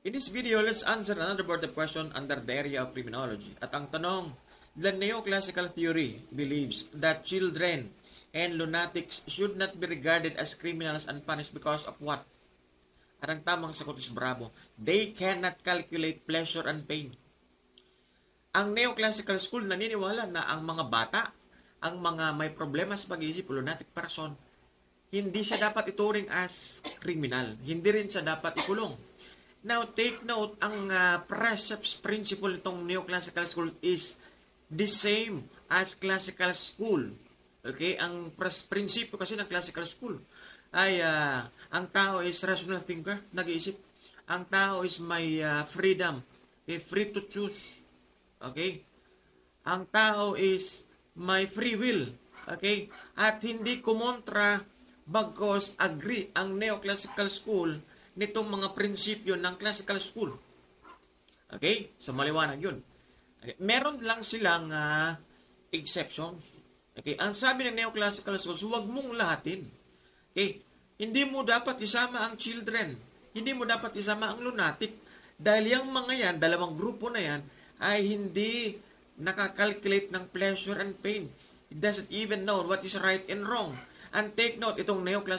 In this video, let's answer another board of question under the area of criminology. At ang tanong, the neoclassical theory believes that children and lunatics should not be regarded as criminals and punished because of what? At ang tamang sagot is bravo. They cannot calculate pleasure and pain. Ang neoclassical school naniniwala na ang mga bata, ang mga may problema sa pag-iisip, lunatic person, hindi siya dapat ituring as criminal. Hindi rin siya dapat ikulong. Now, take note, ang precepts principle nitong neoclassical school is the same as classical school. Okay? Ang prinsipyo kasi ng classical school ay ang tao is rational thinker, nag-iisip. Ang tao is may freedom, free to choose. Okay? Ang tao is may free will. Okay? At hindi kumontra bagkos agree ang neoclassical school nitong mga prinsipyo ng classical school. Okay? So, maliwanag yun. Okay. Meron lang silang exceptions. Okay? Ang sabi ng neoclassical schools, huwag mong lahatin. Okay? Hindi mo dapat isama ang children. Hindi mo dapat isama ang lunatic. Dahil yung mga yan, dalawang grupo na yan, ay hindi nakakalculate ng pleasure and pain. It doesn't even know what is right and wrong. And take note, itong neoclassical